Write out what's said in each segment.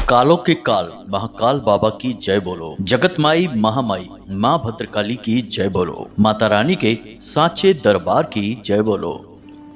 कालों के काल महाकाल बाबा की जय बोलो। जगत माई महामाई माँ भद्रकाली की जय बोलो। माता रानी के सांचे दरबार की जय बोलो।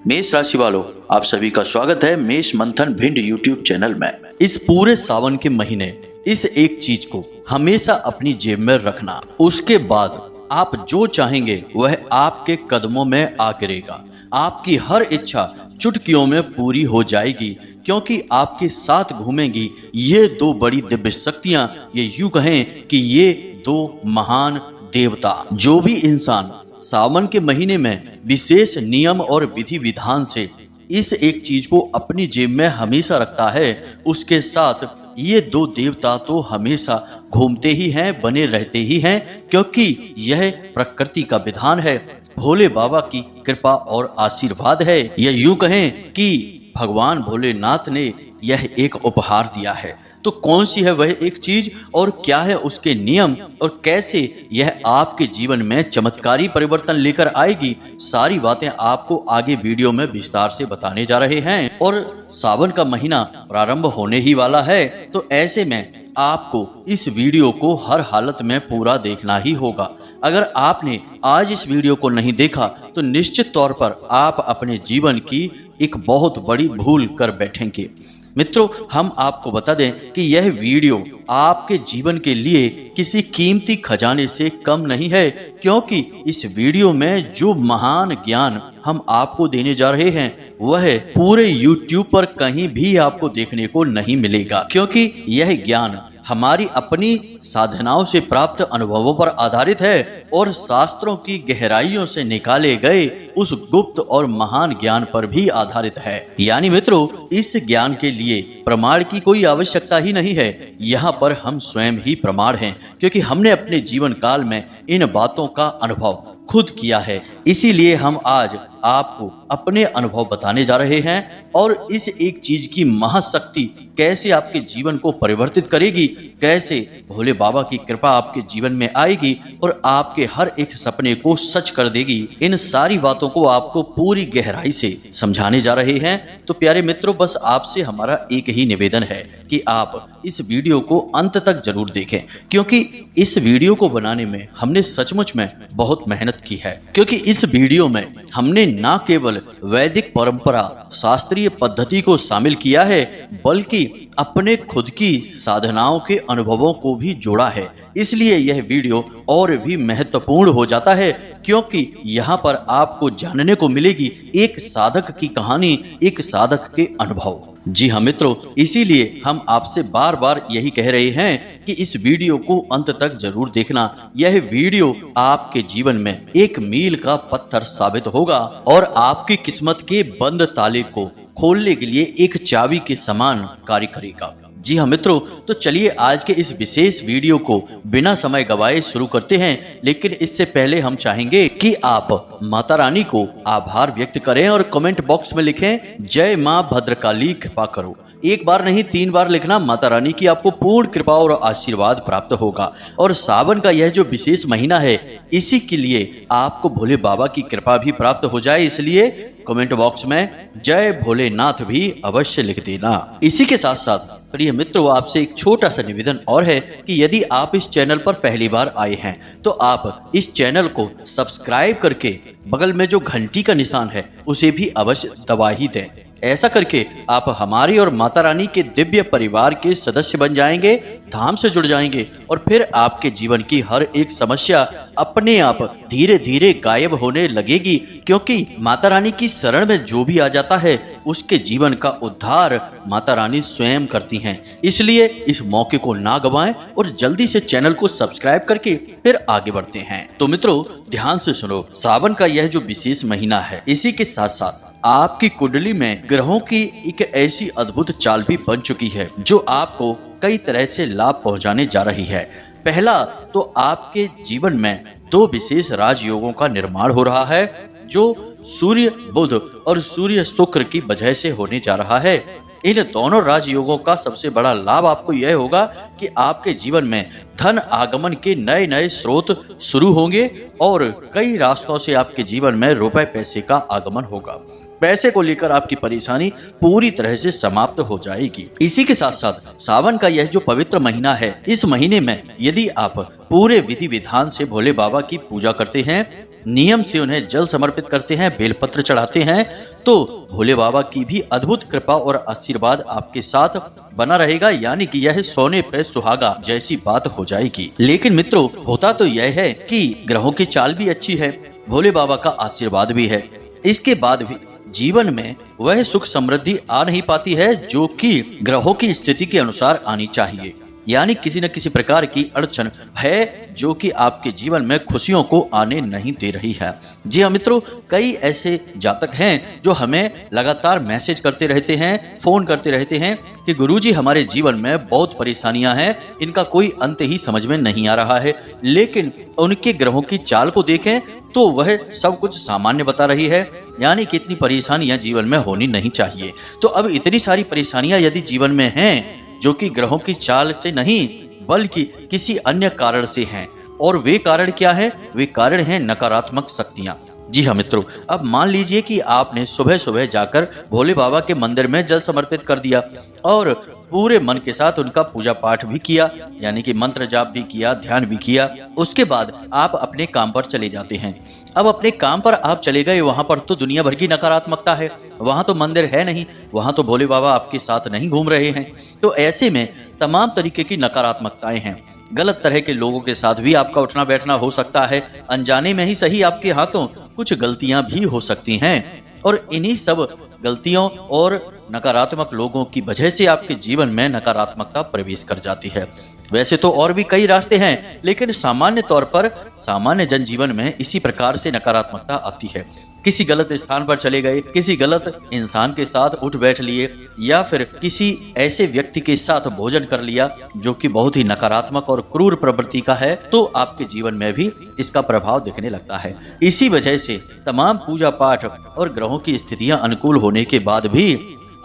मेष राशि वालों, आप सभी का स्वागत है मेष मंथन भिंड यूट्यूब चैनल में। इस पूरे सावन के महीने इस एक चीज को हमेशा अपनी जेब में रखना, उसके बाद आप जो चाहेंगे वह आपके कदमों में आ गिरेगा। आपकी हर इच्छा चुटकियों में पूरी हो जाएगी, क्योंकि आपके साथ घूमेंगी ये दो बड़ी दिव्य शक्तियां। ये यूं कहें कि ये दो महान देवता। जो भी इंसान सावन के महीने में विशेष नियम और विधि विधान से इस एक चीज को अपनी जेब में हमेशा रखता है, उसके साथ ये दो देवता तो हमेशा घूमते ही हैं, बने रहते ही हैं, क्योंकि यह प्रकृति का विधान है। भोले बाबा की कृपा और आशीर्वाद है। यह यूं कहें कि भगवान भोलेनाथ ने यह एक उपहार दिया है। तो कौन सी है वह एक चीज और क्या है उसके नियम और कैसे यह आपके जीवन में चमत्कारी परिवर्तन लेकर आएगी, सारी बातें आपको आगे वीडियो में विस्तार से बताने जा रहे हैं। और सावन का महीना प्रारंभ होने ही वाला है, तो ऐसे में आपको इस वीडियो को हर हालत में पूरा देखना ही होगा। अगर आपने आज इस वीडियो को नहीं देखा तो निश्चित तौर पर आप अपने जीवन की एक बहुत बड़ी भूल कर बैठेंगे। मित्रों, हम आपको बता दें कि यह वीडियो आपके जीवन के लिए किसी कीमती खजाने से कम नहीं है, क्योंकि इस वीडियो में जो महान ज्ञान हम आपको देने जा रहे हैं वह पूरे YouTube पर कहीं भी आपको देखने को नहीं मिलेगा, क्योंकि यह ज्ञान हमारी अपनी साधनाओं से प्राप्त अनुभवों पर आधारित है और शास्त्रों की गहराइयों से निकाले गए उस गुप्त और महान ज्ञान पर भी आधारित है। यानी मित्रों, इस ज्ञान के लिए प्रमाण की कोई आवश्यकता ही नहीं है। यहाँ पर हम स्वयं ही प्रमाण हैं, क्योंकि हमने अपने जीवन काल में इन बातों का अनुभव खुद किया है। इसीलिए हम आज आपको अपने अनुभव बताने जा रहे हैं और इस एक चीज की महाशक्ति कैसे आपके जीवन को परिवर्तित करेगी, कैसे भोले बाबा की कृपा आपके जीवन में आएगी और आपके हर एक सपने को सच कर देगी, इन सारी बातों को आपको पूरी गहराई से समझाने जा रहे हैं। तो प्यारे मित्रों, बस आपसे हमारा एक ही निवेदन है कि आप इस वीडियो को अंत तक जरूर देखें, क्योंकि इस वीडियो को बनाने में हमने सचमुच में बहुत मेहनत की है। क्योंकि इस वीडियो में हमने न केवल वैदिक परंपरा शास्त्रीय पद्धति को शामिल किया है, बल्कि अपने खुद की साधनाओं के अनुभवों को भी जोड़ा है। इसलिए यह वीडियो और भी महत्वपूर्ण हो जाता है, क्योंकि यहाँ पर आपको जानने को मिलेगी एक साधक की कहानी, एक साधक के अनुभव। जी हाँ मित्रों, इसीलिए हम आपसे बार बार यही कह रहे हैं कि इस वीडियो को अंत तक जरूर देखना। यह वीडियो आपके जीवन में एक मील का पत्थर साबित होगा और आपकी किस्मत के बंद ताले को खोलने के लिए एक चाबी के समान कार्य करेगा। जी हाँ मित्रों, तो चलिए आज के इस विशेष वीडियो को बिना समय गवाए शुरू करते हैं। लेकिन इससे पहले हम चाहेंगे कि आप माता रानी को आभार व्यक्त करें और कमेंट बॉक्स में लिखें, जय माँ भद्रकाली कृपा करो। एक बार नहीं 3 बार लिखना, माता रानी की आपको पूर्ण कृपा और आशीर्वाद प्राप्त होगा। और सावन का यह जो विशेष महीना है, इसी के लिए आपको भोले बाबा की कृपा भी प्राप्त हो जाए, इसलिए कमेंट बॉक्स में जय भोलेनाथ भी अवश्य लिख देना। इसी के साथ साथ प्रिय मित्रों, आपसे एक छोटा सा निवेदन और है कि यदि आप इस चैनल पर पहली बार आए हैं तो आप इस चैनल को सब्सक्राइब करके बगल में जो घंटी का निशान है उसे भी अवश्य दबा ही दें। ऐसा करके आप हमारे और माता रानी के दिव्य परिवार के सदस्य बन जाएंगे, धाम से जुड़ जाएंगे और फिर आपके जीवन की हर एक समस्या अपने आप धीरे धीरे गायब होने लगेगी, क्योंकि माता रानी की शरण में जो भी आ जाता है उसके जीवन का उद्धार माता रानी स्वयं करती हैं। इसलिए इस मौके को ना गवाएं और जल्दी से चैनल को सब्सक्राइब करके फिर आगे बढ़ते हैं। तो मित्रों, ध्यान से सुनो, सावन का यह जो विशेष महीना है, इसी के साथ साथ आपकी कुंडली में ग्रहों की एक ऐसी अद्भुत चाल भी बन चुकी है जो आपको कई तरह से लाभ पहुंचाने जा रही है। पहला तो आपके जीवन में 2 विशेष राजयोगों का निर्माण हो रहा है, जो सूर्य बुध और सूर्य शुक्र की वजह से होने जा रहा है। इन दोनों राजयोगों का सबसे बड़ा लाभ आपको यह होगा कि आपके जीवन में धन आगमन के नए नए स्रोत शुरू होंगे और कई रास्तों से आपके जीवन में रुपए पैसे का आगमन होगा। पैसे को लेकर आपकी परेशानी पूरी तरह से समाप्त हो जाएगी। इसी के साथ साथ सावन का यह जो पवित्र महीना है, इस महीने में यदि आप पूरे विधि विधान से भोले बाबा की पूजा करते हैं, नियम से उन्हें जल समर्पित करते हैं, बेलपत्र चढ़ाते हैं, तो भोले बाबा की भी अद्भुत कृपा और आशीर्वाद आपके साथ बना रहेगा। यानी कि यह सोने पे सुहागा जैसी बात हो जाएगी। लेकिन मित्रों, होता तो यह है कि ग्रहों की चाल भी अच्छी है, भोले बाबा का आशीर्वाद भी है, इसके बाद भी जीवन में वह सुख समृद्धि आ नहीं पाती है जो कि ग्रहों की स्थिति के अनुसार आनी चाहिए। यानी किसी न किसी प्रकार की अड़चन है जो कि आपके जीवन में खुशियों को आने नहीं दे रही है। जी हाँ मित्रों, कई ऐसे जातक हैं जो हमें लगातार मैसेज करते रहते हैं, फोन करते रहते हैं कि गुरुजी हमारे जीवन में बहुत परेशानियां हैं, इनका कोई अंत ही समझ में नहीं आ रहा है। लेकिन उनके ग्रहों की चाल को देखें तो वह सब कुछ सामान्य बता रही है, यानी कि इतनी परेशानियां जीवन में होनी नहीं चाहिए। तो अब इतनी सारी परेशानियां यदि जीवन में हैं जो कि ग्रहों की चाल से नहीं बल्कि किसी अन्य कारण से हैं, और वे कारण क्या है? वे कारण हैं नकारात्मक शक्तियां। जी हाँ मित्रों, अब मान लीजिए कि आपने सुबह सुबह जाकर भोले बाबा के मंदिर में जल समर्पित कर दिया और पूरे मन के साथ उनका पूजा पाठ भी किया, यानी कि मंत्र जाप भी किया, ध्यान भी किया। उसके बाद आप अपने काम पर चले जाते हैं। अब अपने काम पर आप चले गए, वहां पर तो दुनिया भर की नकारात्मकता है, वहां तो मंदिर है नहीं, वहां तो भोले बाबा आपके साथ नहीं घूम रहे हैं। तो ऐसे में तमाम तरीके की नकारात्मकताएं हैं। गलत तरह के लोगों के साथ भी आपका उठना बैठना हो सकता है, अनजाने में ही सही आपके हाथों कुछ गलतियां भी हो सकती हैं, और इन्हीं सब गलतियों और नकारात्मक लोगों की वजह से आपके जीवन में नकारात्मकता प्रवेश कर जाती है। वैसे तो और भी कई रास्ते हैं, लेकिन सामान्य तौर पर सामान्य जनजीवन में इसी प्रकार से नकारात्मकता आती है। किसी गलत स्थान पर चले गए, किसी गलत इंसान के साथ उठ बैठ लिए, या फिर किसी ऐसे व्यक्ति के साथ भोजन कर लिया जो कि बहुत ही नकारात्मक और क्रूर प्रवृत्ति का है, तो आपके जीवन में भी इसका प्रभाव दिखने लगता है। इसी वजह से तमाम पूजा पाठ और ग्रहों की स्थितियां अनुकूल होने के बाद भी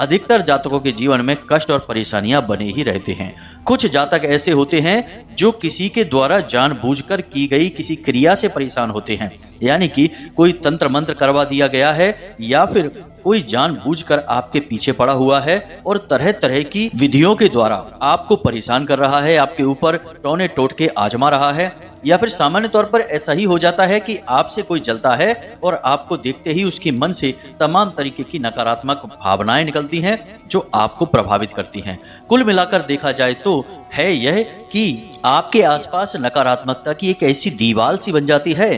अधिकतर जातकों के जीवन में कष्ट और परेशानियां बने ही रहते हैं। कुछ जातक ऐसे होते हैं जो किसी के द्वारा जानबूझकर की गई किसी क्रिया से परेशान होते हैं, यानी कि कोई तंत्र मंत्र करवा दिया गया है, या फिर कोई जानबूझकर आपके पीछे पड़ा हुआ है और तरह तरह की विधियों के द्वारा आपको परेशान कर रहा है, आपके ऊपर टोने टोटके आजमा रहा है। या फिर सामान्य तौर पर ऐसा ही हो जाता है कि आपसे कोई जलता है और आपको देखते ही उसके मन से तमाम तरीके की नकारात्मक भावनाएं निकलती हैं जो आपको प्रभावित करती हैं। कुल मिलाकर देखा जाए तो है यह कि आपके आसपास नकारात्मकता की एक ऐसी दीवार सी बन जाती है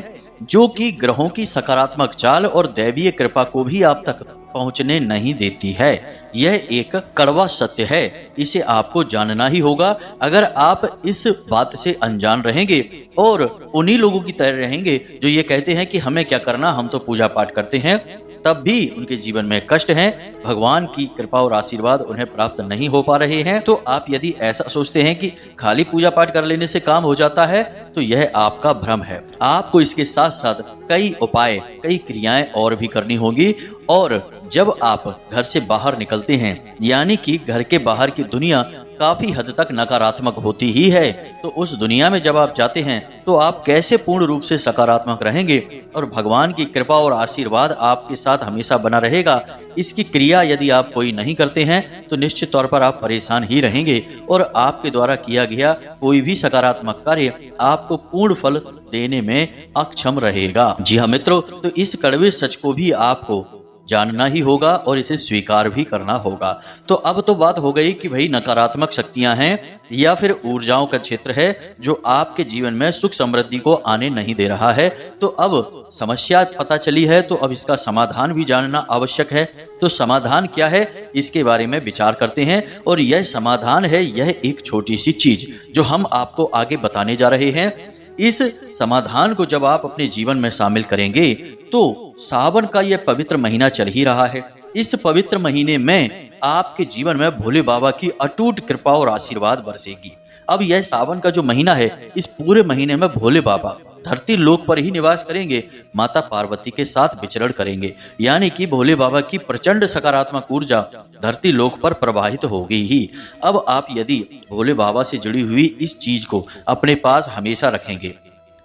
जो कि ग्रहों की सकारात्मक चाल और दैवीय कृपा को भी आप तक पहुंचने नहीं देती है। यह एक कड़वा सत्य है, इसे आपको जानना ही होगा। अगर आप इस बात से अनजान रहेंगे और उन्हीं लोगों की तरह रहेंगे जो ये कहते हैं कि हमें क्या करना, हम तो पूजा पाठ करते हैं, तब भी उनके जीवन में कष्ट हैं, भगवान की कृपा और आशीर्वाद उन्हें प्राप्त नहीं हो पा रहे हैं, तो आप यदि ऐसा सोचते हैं कि खाली पूजा पाठ कर लेने से काम हो जाता है, तो यह आपका भ्रम है। आपको इसके साथ साथ कई उपाय, कई क्रियाएं और भी करनी होगी। और जब आप घर से बाहर निकलते हैं, यानी कि घर के बाहर की दुनिया काफी हद तक नकारात्मक होती ही है, तो उस दुनिया में जब आप जाते हैं तो आप कैसे पूर्ण रूप से सकारात्मक रहेंगे और भगवान की कृपा और आशीर्वाद आपके साथ हमेशा बना रहेगा, इसकी क्रिया यदि आप कोई नहीं करते हैं तो निश्चित तौर पर आप परेशान ही रहेंगे और आपके द्वारा किया गया कोई भी सकारात्मक कार्य आपको पूर्ण फल देने में अक्षम रहेगा। जी हाँ मित्रों, तो इस कड़वे सच को भी आपको जानना ही होगा और इसे स्वीकार भी करना होगा। तो अब तो बात हो गई कि भाई नकारात्मक शक्तियां हैं या फिर ऊर्जाओं का क्षेत्र है जो आपके जीवन में सुख समृद्धि को आने नहीं दे रहा है। तो अब समस्या पता चली है, तो अब इसका समाधान भी जानना आवश्यक है। तो समाधान क्या है, इसके बारे में विचार करते हैं। और यह समाधान है, यह एक छोटी सी चीज जो हम आपको आगे बताने जा रहे हैं। इस समाधान को जब आप अपने जीवन में शामिल करेंगे तो सावन का यह पवित्र महीना चल ही रहा है। इस पवित्र महीने में आपके जीवन में भोले बाबा की अटूट कृपा और आशीर्वाद बरसेगी। अब यह सावन का जो महीना है, इस पूरे महीने में भोले बाबा धरती लोक पर ही निवास करेंगे, माता पार्वती के साथ विचरण करेंगे, यानी कि भोले बाबा की प्रचंड सकारात्मक ऊर्जा धरती लोक पर प्रवाहित होगी ही। अब आप यदि भोले बाबा से जुड़ी हुई इस चीज को अपने पास हमेशा रखेंगे,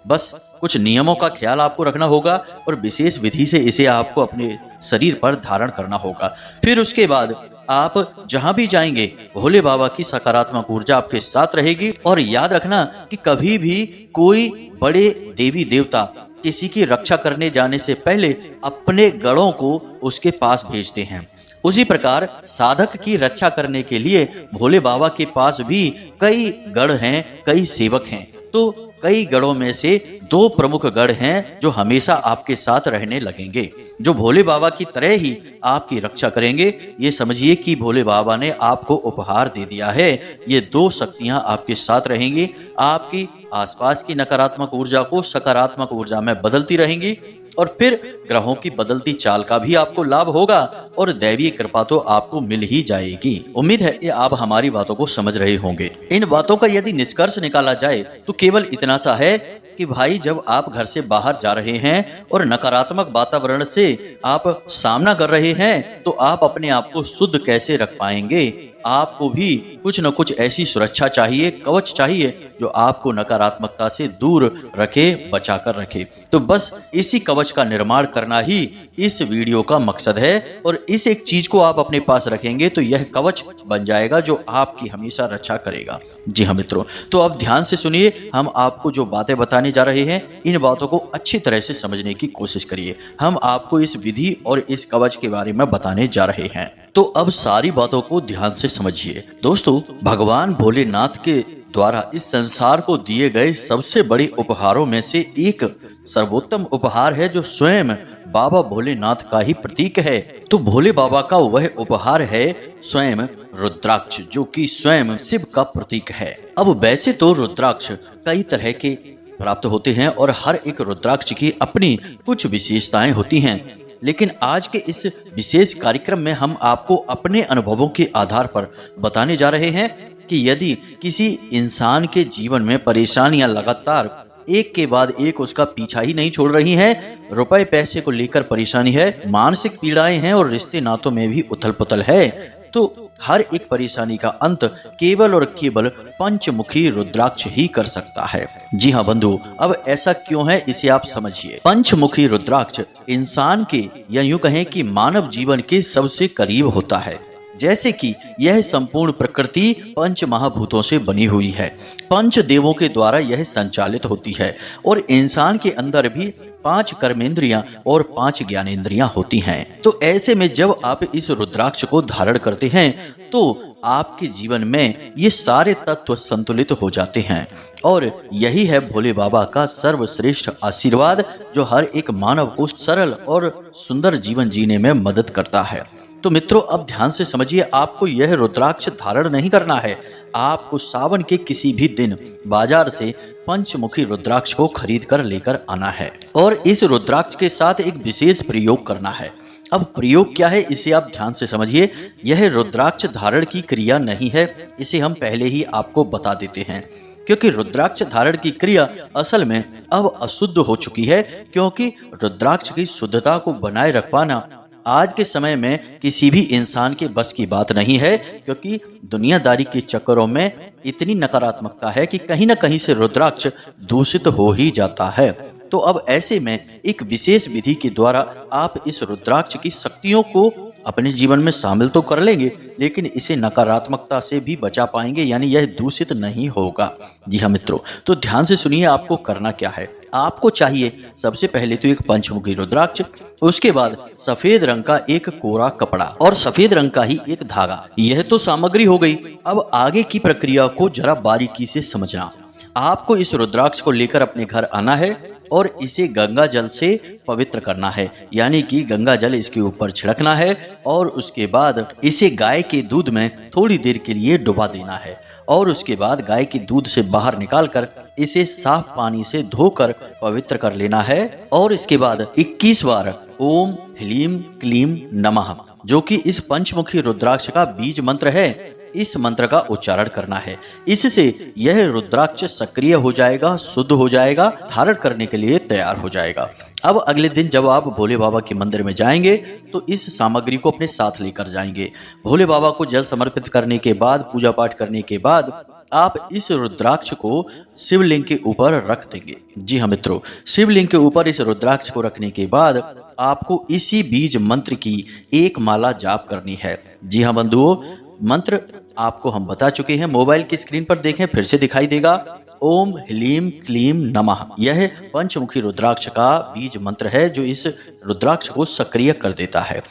बस कुछ नियमों का ख्याल आपको रखना होगा और विशेष विधि से इसे आपको अपने शरीर पर धारण करना होगा। फिर उसके बाद आप जहां भी जाएंगे भोले बाबा की सकारात्मक ऊर्जा आपके साथ रहेगी। और याद रखना कि कभी भी कोई बड़े देवी देवता किसी की रक्षा करने जाने से पहले अपने गणों को उसके पास भेजते हैं। उसी प्रकार साधक की रक्षा करने के लिए भोले बाबा के पास भी कई गण हैं, कई सेवक हैं। तो कई गणों में से 2 प्रमुख गण हैं जो हमेशा आपके साथ रहने लगेंगे, जो भोले बाबा की तरह ही आपकी रक्षा करेंगे। ये समझिए कि भोले बाबा ने आपको उपहार दे दिया है। ये 2 शक्तियां आपके साथ रहेंगी, आपकी आसपास की नकारात्मक ऊर्जा को सकारात्मक ऊर्जा में बदलती रहेंगी और फिर ग्रहों की बदलती चाल का भी आपको लाभ होगा और दैवीय कृपा तो आपको मिल ही जाएगी। उम्मीद है कि आप हमारी बातों को समझ रहे होंगे। इन बातों का यदि निष्कर्ष निकाला जाए तो केवल इतना सा है कि भाई जब आप घर से बाहर जा रहे हैं और नकारात्मक वातावरण से आप सामना कर रहे हैं तो आप अपने आप को शुद्ध कैसे रख पाएंगे। आपको भी कुछ न कुछ ऐसी सुरक्षा चाहिए, कवच चाहिए जो आपको नकारात्मकता से दूर रखे, बचा कर रखे। तो बस इसी कवच का निर्माण करना ही इस वीडियो का मकसद है और इस एक चीज को आप अपने पास रखेंगे तो यह कवच बन जाएगा जो आपकी हमेशा रक्षा करेगा। जी हाँ मित्रों, तो अब ध्यान से सुनिए, हम आपको जो बातें बताने जा रहे हैं इन बातों को अच्छी तरह से समझने की कोशिश करिए। हम आपको इस विधि और इस कवच के बारे में बताने जा रहे हैं, तो अब सारी बातों को ध्यान से समझिए। दोस्तों, भगवान भोलेनाथ के द्वारा इस संसार को दिए गए सबसे बड़े उपहारों में से एक सर्वोत्तम उपहार है जो स्वयं बाबा भोलेनाथ का ही प्रतीक है। तो भोले बाबा का वह उपहार है स्वयं रुद्राक्ष, जो कि स्वयं शिव का प्रतीक है। अब वैसे तो रुद्राक्ष कई तरह के प्राप्त होते हैं और हर एक रुद्राक्ष की अपनी कुछ विशेषताएं होती हैं, लेकिन आज के इस विशेष कार्यक्रम में हम आपको अपने अनुभवों के आधार पर बताने जा रहे हैं कि यदि किसी इंसान के जीवन में परेशानियां लगातार एक के बाद एक उसका पीछा ही नहीं छोड़ रही हैं, रुपए पैसे को लेकर परेशानी है, मानसिक पीड़ाएं हैं और रिश्ते नातों में भी उथल पुथल है, तो हर एक परेशानी का अंत केवल और केवल पंचमुखी रुद्राक्ष ही कर सकता है। जी हाँ बंधु, अब ऐसा क्यों है इसे आप समझिए। पंचमुखी रुद्राक्ष इंसान के या यूं कहें कि मानव जीवन के सबसे करीब होता है। जैसे कि यह संपूर्ण प्रकृति पंच महाभूतों से बनी हुई है, पंच देवों के द्वारा यह संचालित होती है और इंसान के अंदर भी 5 कर्मेंद्रियां और 5 ज्ञानेंद्रियां होती हैं। तो ऐसे में जब आप इस रुद्राक्ष को धारण करते हैं तो आपके जीवन में ये सारे तत्व संतुलित हो जाते हैं और यही है भोले बाबा का सर्वश्रेष्ठ आशीर्वाद जो हर एक मानव को सरल और सुंदर जीवन जीने में मदद करता है। तो मित्रों, अब ध्यान से समझिए, आपको यह रुद्राक्ष धारण नहीं करना है। आपको सावन के किसी भी दिन बाजार से पंचमुखी रुद्राक्ष को खरीद कर लेकर आना है और इस रुद्राक्ष के साथ एक विशेष प्रयोग करना है। अब प्रयोग क्या है इसे आप ध्यान से समझिए। यह रुद्राक्ष धारण की क्रिया नहीं है, इसे हम पहले ही आपको बता देते हैं, क्योंकि रुद्राक्ष धारण की क्रिया असल में अब अशुद्ध हो चुकी है, क्योंकि रुद्राक्ष की शुद्धता को बनाए रख पाना आज के समय में किसी भी इंसान के बस की बात नहीं है, क्योंकि दुनियादारी के चक्करों में इतनी नकारात्मकता है कि कहीं ना कहीं से रुद्राक्ष दूषित हो ही जाता है। तो अब ऐसे में एक विशेष विधि के द्वारा आप इस रुद्राक्ष की शक्तियों को अपने जीवन में शामिल तो कर लेंगे, लेकिन इसे नकारात्मकता से भी बचा पाएंगे, यानी यह दूषित नहीं होगा। जी हाँ मित्रों, तो ध्यान से सुनिए आपको करना क्या है। आपको चाहिए सबसे पहले तो एक पंचमुखी रुद्राक्ष, उसके बाद सफेद रंग का एक कोरा कपड़ा और सफेद रंग का ही एक धागा। यह तो सामग्री हो गई। अब आगे की प्रक्रिया को जरा बारीकी से समझना। आपको इस रुद्राक्ष को लेकर अपने घर आना है और इसे गंगा जल से पवित्र करना है, यानी कि गंगा जल इसके ऊपर छिड़कना है और उसके बाद इसे गाय के दूध में थोड़ी देर के लिए डुबा देना है और उसके बाद गाय के दूध से बाहर निकालकर इसे साफ पानी से धोकर पवित्र कर लेना है और इसके बाद 21 बार ओम ह्लीम क्लीम नमः, जो कि इस पंचमुखी रुद्राक्ष का बीज मंत्र है, इस मंत्र का उच्चारण करना है। इससे यह रुद्राक्ष सक्रिय हो जाएगा, शुद्ध हो जाएगा, धारण करने के लिए तैयार हो जाएगा। अब अगले दिन जब आप भोले बाबा के मंदिर में जाएंगे तो इस सामग्री को अपने साथ लेकर जाएंगे। भोले बाबा को जल समर्पित करने के बाद, पूजा पाठ करने के बाद आप इस रुद्राक्ष को शिवलिंग के ऊपर रख देंगे। जी हाँ मित्रों, शिवलिंग के ऊपर इस रुद्राक्ष को रखने के बाद आपको इसी बीज मंत्र की एक माला जाप करनी है। जी हाँ बंधुओं, मंत्र आपको हम बता चुके हैं, मोबाइल की स्क्रीन पर देखें, फिर से दिखाई देगा। ओम ह्लीम क्लीम नमः, यह पंचमुखी रुद्राक्ष का बीज मंत्र है जो इस रुद्राक्ष को सक्रिय कर देता है।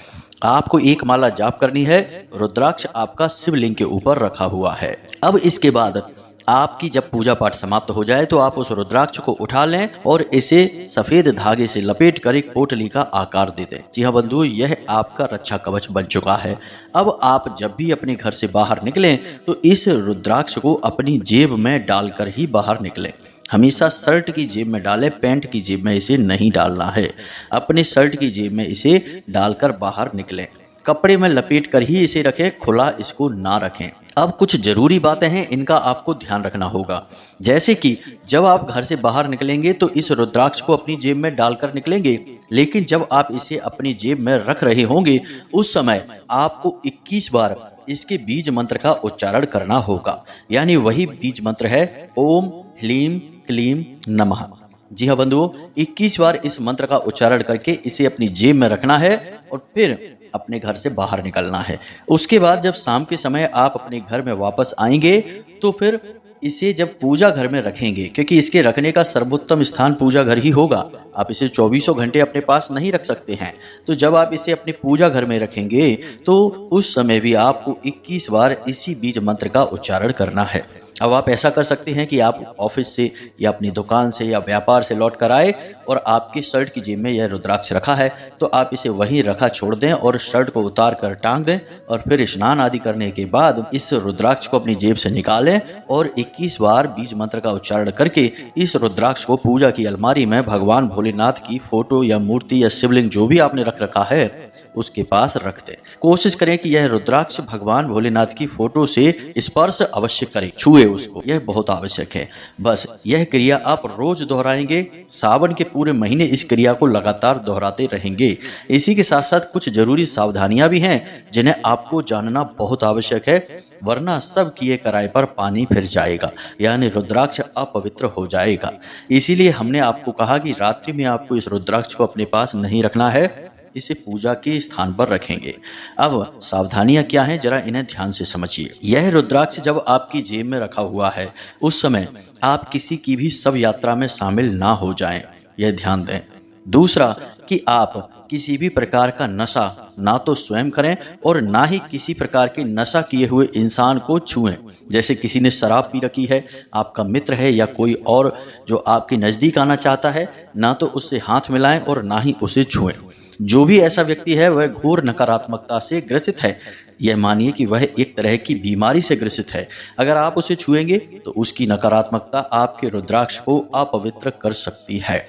आपको एक माला जाप करनी है। रुद्राक्ष आपका शिवलिंग के ऊपर रखा हुआ है। अब इसके बाद आपकी जब पूजा पाठ समाप्त हो जाए तो आप उस रुद्राक्ष को उठा लें और इसे सफेद धागे से लपेट कर एक पोटली का आकार दे दें। जी हाँ बंधु, यह आपका रक्षा कवच बन चुका है। अब आप जब भी अपने घर से बाहर निकलें तो इस रुद्राक्ष को अपनी जेब में डालकर ही बाहर निकलें। हमेशा शर्ट की जेब में डालें, पैंट की जेब में इसे नहीं डालना है। अपने शर्ट की जेब में इसे डालकर बाहर निकलें। कपड़े में लपेट कर ही इसे रखें, खुला इसको ना रखें। अब कुछ जरूरी बातें हैं, इनका आपको ध्यान रखना होगा। जैसे कि जब आप घर से बाहर निकलेंगे तो इस रुद्राक्ष को अपनी जेब में डालकर निकलेंगे, लेकिन जब आप इसे अपनी जेब में रख रहे होंगे उस समय आपको 21 बार इसके बीज मंत्र का उच्चारण करना होगा। यानी वही बीज मंत्र है ओम ह्लीम क्लीम नमः। जी हाँ बंधुओं, 21 बार इस मंत्र का उच्चारण करके इसे अपनी जेब में रखना है और फिर अपने घर से बाहर निकलना है। उसके बाद जब शाम के समय आप अपने घर में वापस आएंगे तो फिर इसे जब पूजा घर में रखेंगे, क्योंकि इसके रखने का सर्वोत्तम स्थान पूजा घर ही होगा, आप इसे 24 घंटे अपने पास नहीं रख सकते हैं। तो जब आप इसे अपने पूजा घर में रखेंगे तो उस समय भी आपको 21 बार इसी बीज मंत्र का उच्चारण करना है। अब आप ऐसा कर सकते हैं कि आप ऑफिस से या अपनी दुकान से या व्यापार से लौट कर आए और आपकी शर्ट की जेब में यह रुद्राक्ष रखा है तो आप इसे वहीं रखा छोड़ दें और शर्ट को उतार कर टांग दें और फिर स्नान आदि करने के बाद इस रुद्राक्ष को अपनी जेब से निकालें और 21 बार बीज मंत्र का उच्चारण करके इस रुद्राक्ष को पूजा की अलमारी में भगवान भोलेनाथ की फोटो या मूर्ति या शिवलिंग जो भी आपने रख रखा है उसके पास रख दें। कोशिश करें कि यह रुद्राक्ष भगवान भोलेनाथ की फोटो से स्पर्श अवश्य करें, छुए उसको, यह बहुत आवश्यक है। बस यह क्रिया आप रोज दोहराएंगे। सावन के पूरे महीने इस क्रिया को लगातार दोहराते रहेंगे। इसी के साथ साथ कुछ जरूरी सावधानियां भी हैं जिन्हें आपको जानना बहुत आवश्यक है, वरना सब किए कराए पर पानी फिर जाएगा, यानी रुद्राक्ष अपवित्र हो जाएगा। इसीलिए हमने आपको कहा कि रात्रि में आपको इस रुद्राक्ष को अपने पास नहीं रखना है, इसे पूजा के स्थान पर रखेंगे। अब सावधानियां क्या हैं, जरा इन्हें ध्यान से समझिए। यह रुद्राक्ष जब आपकी जेब में रखा हुआ है उस समय आप किसी की भी शव यात्रा में शामिल ना हो जाएं, यह ध्यान दें। दूसरा कि आप किसी भी प्रकार का नशा ना तो स्वयं करें और ना ही किसी प्रकार के नशा किए हुए इंसान को छुएं। जैसे किसी ने शराब पी रखी है, आपका मित्र है या कोई और जो आपके नजदीक आना चाहता है, ना तो उससे हाथ मिलाएं और ना ही उसे छुएं। जो भी ऐसा व्यक्ति है वह घोर नकारात्मकता से ग्रसित है। यह मानिए कि वह एक तरह की बीमारी से ग्रसित है। अगर आप उसे छुएंगे तो उसकी नकारात्मकता आपके रुद्राक्ष को अपवित्र कर सकती है,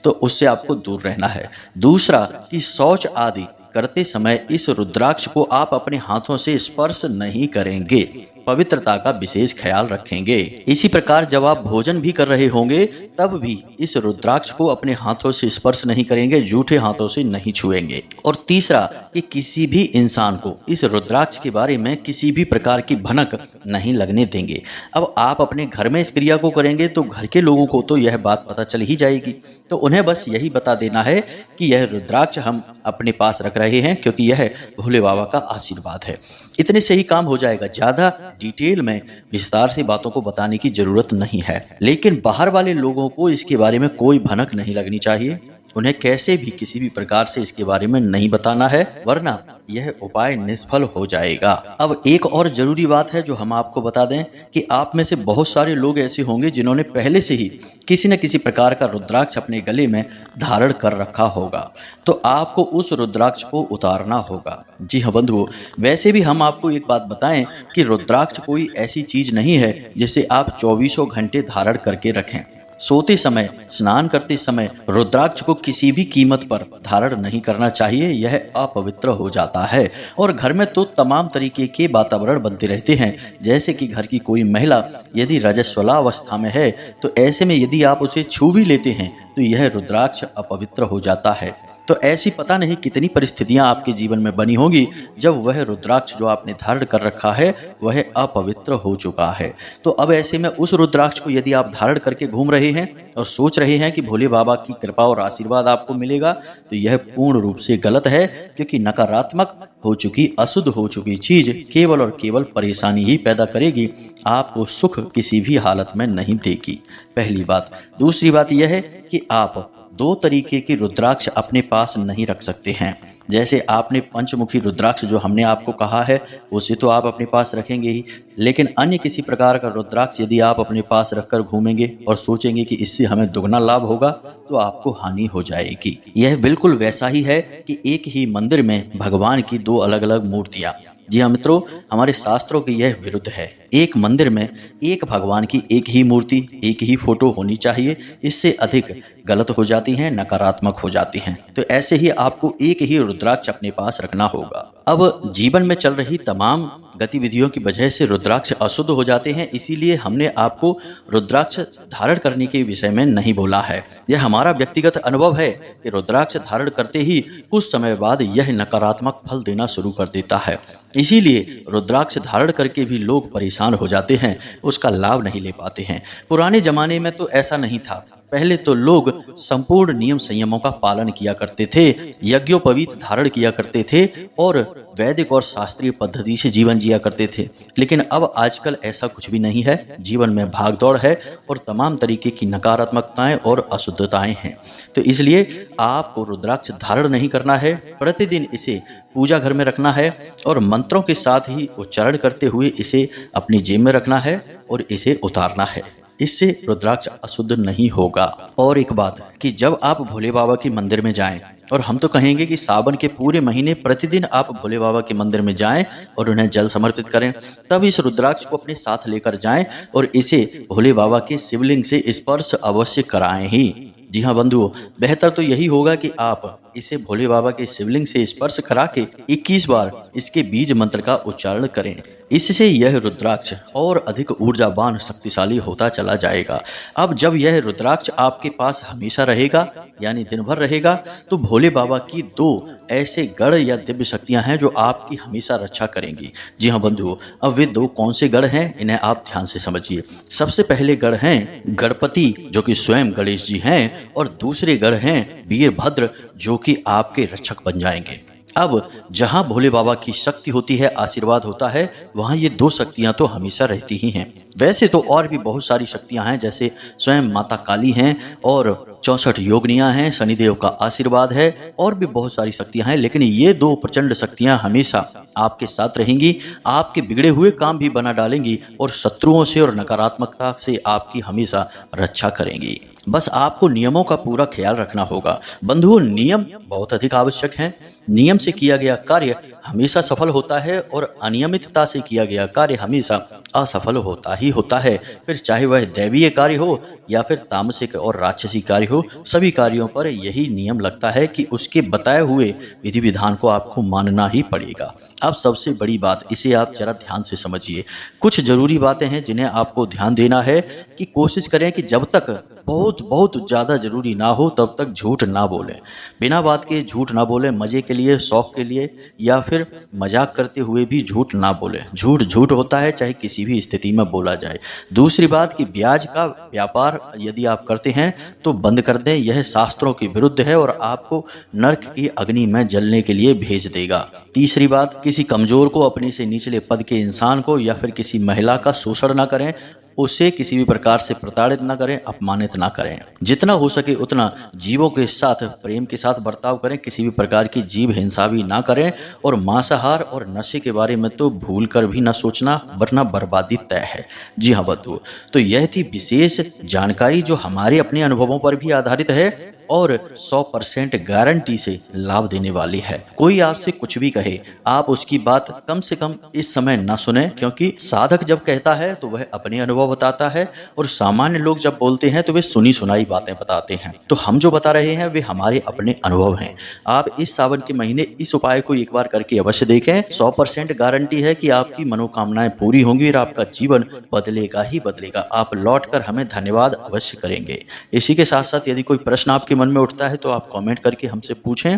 तो उससे आपको दूर रहना है। दूसरा कि शौच आदि करते समय इस रुद्राक्ष को आप अपने हाथों से स्पर्श नहीं करेंगे, पवित्रता का विशेष ख्याल रखेंगे। इसी प्रकार जब आप भोजन भी कर रहे होंगे तब भी इस रुद्राक्ष को अपने हाथों से स्पर्श नहीं करेंगे, जूठे हाथों से नहीं छुएंगे। और तीसरा कि किसी भी इंसान को इस रुद्राक्ष के बारे में किसी भी प्रकार की भनक नहीं लगने देंगे। अब आप अपने घर में इस क्रिया को करेंगे तो घर के लोगों को तो यह बात पता चल ही जाएगी, तो उन्हें बस यही बता देना है कि यह रुद्राक्ष हम अपने पास रख रहे हैं क्योंकि यह भोले बाबा का आशीर्वाद है। इतने से ही काम हो जाएगा। ज्यादा डिटेल में विस्तार से बातों को बताने की जरूरत नहीं है। लेकिन बाहर वाले लोगों को इसके बारे में कोई भनक नहीं लगनी चाहिए। उन्हें कैसे भी किसी भी प्रकार से इसके बारे में नहीं बताना है, वरना यह उपाय निष्फल हो जाएगा। अब एक और जरूरी बात है जो हम आपको बता दें कि आप में से बहुत सारे लोग ऐसे होंगे जिन्होंने पहले से ही किसी न किसी प्रकार का रुद्राक्ष अपने गले में धारण कर रखा होगा, तो आपको उस रुद्राक्ष को उतारना होगा। जी हाँ बंधुओं, वैसे भी हम आपको एक बात बताएं कि रुद्राक्ष कोई ऐसी चीज नहीं है जिसे आप 24 घंटे धारण करके रखें। सोते समय, स्नान करते समय रुद्राक्ष को किसी भी कीमत पर धारण नहीं करना चाहिए, यह अपवित्र हो जाता है। और घर में तो तमाम तरीके के वातावरण बनते रहते हैं, जैसे कि घर की कोई महिला यदि रजस्वलावस्था में है तो ऐसे में यदि आप उसे छू भी लेते हैं तो यह रुद्राक्ष अपवित्र हो जाता है। तो ऐसी पता नहीं कितनी परिस्थितियां आपके जीवन में बनी होंगी जब वह रुद्राक्ष जो आपने धारण कर रखा है वह अपवित्र हो चुका है। तो अब ऐसे में उस रुद्राक्ष को यदि आप धारण करके घूम रहे हैं और सोच रहे हैं कि भोले बाबा की कृपा और आशीर्वाद आपको मिलेगा, तो यह पूर्ण रूप से गलत है, क्योंकि नकारात्मक हो चुकी, अशुद्ध हो चुकी चीज केवल और केवल परेशानी ही पैदा करेगी, आपको सुख किसी भी हालत में नहीं देगी। पहली बात। दूसरी बात यह है कि आप दो तरीके की रुद्राक्ष अपने पास नहीं रख सकते हैं। जैसे आपने पंचमुखी रुद्राक्ष जो हमने आपको कहा है उसे तो आप अपने पास रखेंगे ही, लेकिन अन्य किसी प्रकार का रुद्राक्ष यदि आप अपने पास रखकर घूमेंगे और सोचेंगे कि इससे हमें दुगना लाभ होगा, तो आपको हानि हो जाएगी। यह बिल्कुल वैसा ही है कि एक ही मंदिर में भगवान की दो अलग अलग मूर्तियां। जी हाँ मित्रों, हमारे शास्त्रों के यह विरुद्ध है। एक मंदिर में एक भगवान की एक ही मूर्ति, एक ही फोटो होनी चाहिए। इससे अधिक गलत हो जाती हैं, नकारात्मक हो जाती हैं। तो ऐसे ही आपको एक ही रुद्राक्ष अपने पास रखना होगा। अब जीवन में चल रही तमाम गतिविधियों की वजह से रुद्राक्ष अशुद्ध हो जाते हैं, इसीलिए हमने आपको रुद्राक्ष धारण करने के विषय में नहीं बोला है। यह हमारा व्यक्तिगत अनुभव है कि रुद्राक्ष धारण करते ही कुछ समय बाद यह नकारात्मक फल देना शुरू कर देता है। इसीलिए रुद्राक्ष धारण करके भी लोग परेशान हो जाते हैं, उसका लाभ नहीं ले पाते हैं। पुराने जमाने में तो ऐसा नहीं था। पहले तो लोग संपूर्ण नियम संयमों का पालन किया करते थे, यज्ञोपवीत धारण किया करते थे और वैदिक और शास्त्रीय पद्धति से जीवन जिया करते थे। लेकिन अब आजकल ऐसा कुछ भी नहीं है। जीवन में भागदौड़ है और तमाम तरीके की नकारात्मकताएं और अशुद्धताएं हैं। तो इसलिए आपको रुद्राक्ष धारण नहीं करना है, प्रतिदिन इसे पूजा घर में रखना है और मंत्रों के साथ ही उच्चारण करते हुए इसे अपनी जेब में रखना है और इसे उतारना है। इससे रुद्राक्ष अशुद्ध नहीं होगा। और एक बात कि जब आप भोले बाबा के मंदिर में जाएं, और हम तो कहेंगे कि सावन के पूरे महीने प्रतिदिन आप भोले बाबा के मंदिर में जाएं और उन्हें जल समर्पित करें, तब इस रुद्राक्ष को अपने साथ लेकर जाएं और इसे भोले बाबा के शिवलिंग से स्पर्श अवश्य कराएं ही। जी हाँ बंधुओं, बेहतर तो यही होगा कि आप इसे भोले बाबा के शिवलिंग से स्पर्श करा के 21 बार इसके बीज मंत्र का उच्चारण करें। इससे यह रुद्राक्ष और अधिक ऊर्जावान शक्तिशाली होता चला जाएगा। अब जब यह रुद्राक्ष आपके पास हमेशा रहेगा, यानी दिन भर रहेगा, तो भोले बाबा की दो ऐसे गढ़ या दिव्य शक्तियां हैं जो आपकी हमेशा रक्षा करेंगी। जी हाँ बंधुओं, अब वे दो कौन से गढ़ हैं, इन्हें आप ध्यान से समझिए। सबसे पहले गढ़ हैं गणपति, जो कि स्वयं गणेश जी हैं, और दूसरे गढ़ हैं वीरभद्र, जो कि आपके रक्षक बन जाएंगे। अब जहां भोले बाबा की शक्ति होती है, आशीर्वाद होता है, वहां ये दो शक्तियां तो हमेशा रहती ही हैं। वैसे तो और भी बहुत सारी शक्तियां हैं, जैसे स्वयं माता काली हैं और 64 योगिनियां हैं, शनिदेव का आशीर्वाद है, और भी बहुत सारी शक्तियां हैं। लेकिन ये दो प्रचंड शक्तियां हमेशा आपके साथ रहेंगी, आपके बिगड़े हुए काम भी बना डालेंगी और शत्रुओं से और नकारात्मकता से आपकी हमेशा रक्षा करेंगी। बस आपको नियमों का पूरा ख्याल रखना होगा। बंधुओं, नियम बहुत अधिक आवश्यक हैं। नियम से किया गया कार्य हमेशा सफल होता है और अनियमितता से किया गया कार्य हमेशा असफल होता ही होता है। फिर चाहे वह दैवीय कार्य हो या फिर तामसिक और राक्षसी कार्य हो, सभी कार्यों पर यही नियम लगता है कि उसके बताए हुए विधि विधान को आपको मानना ही पड़ेगा। अब सबसे बड़ी बात, इसे आप जरा ध्यान से समझिए। कुछ जरूरी बातें हैं जिन्हें आपको ध्यान देना है कि कोशिश करें कि जब तक बहुत बहुत ज़्यादा जरूरी ना हो तब तक झूठ ना बोलें। बिना बात के झूठ ना बोलें, मज़े के लिए, शौक के लिए या फिर मजाक करते हुए भी झूठ ना बोलें। झूठ झूठ होता है, चाहे किसी भी स्थिति में बोला जाए। दूसरी बात कि ब्याज का व्यापार यदि आप करते हैं तो बंद कर दें, यह शास्त्रों के विरुद्ध है और आपको नरक की अग्नि में जलने के लिए भेज देगा। तीसरी बात, किसी कमजोर को, अपने से निचले पद के इंसान को या फिर किसी महिला का शोषण ना करें, उसे किसी भी प्रकार से प्रताड़ित ना करें, अपमानित ना करें। जितना हो सके उतना जीवों के साथ प्रेम के साथ बर्ताव करें, किसी भी प्रकार की जीव हिंसा भी ना करें और मांसाहार और नशे के बारे में तो भूल कर भी ना सोचना, वरना बर्बादी तय है। जी हाँ बंधुओं, तो यह थी विशेष जानकारी जो हमारे अपने अनुभवों पर भी आधारित है और 100% गारंटी से लाभ देने वाली है। कोई आपसे कुछ भी कहे, आप उसकी बात कम से कम इस समय ना सुने, क्योंकि साधक जब कहता है तो वह अपने अनुभव बताता है और सामान्य लोग जब बोलते हैं तो वे सुनी सुनाई बातें बताते हैं। तो हम जो बता रहे हैं वे हमारे अपने अनुभव हैं। आप इस सावन के महीने इस उपाय को एक बार करके अवश्य देखें। 100% गारंटी है कि आपकी मनोकामनाएं पूरी होंगी और आपका जीवन बदलेगा ही बदलेगा। आप लौट कर हमें धन्यवाद अवश्य करेंगे। इसी के साथ साथ यदि कोई प्रश्न आपके मन में उठता है तो आप कमेंट करके हमसे पूछें,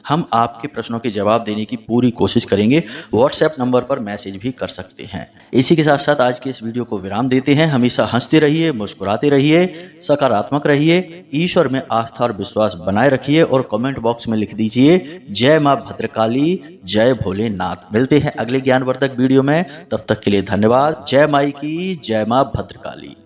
हम आपके प्रश्नों के जवाब देने की पूरी कोशिश करेंगे। व्हाट्सएप नंबर पर मैसेज भी कर सकते हैं। इसी के साथ साथ आज के इस वीडियो को विराम देते हैं। हमेशा हंसते रहिए, मुस्कुराते रहिए, सकारात्मक रहिए, ईश्वर में आस्था और विश्वास बनाए रखिए और कमेंट बॉक्स में लिख दीजिए जय मां भद्रकाली, जय भोलेनाथ। मिलते हैं अगले ज्ञानवर्धक वीडियो में, तब तक के लिए धन्यवाद। जय माई की, जय मां भद्रकाली।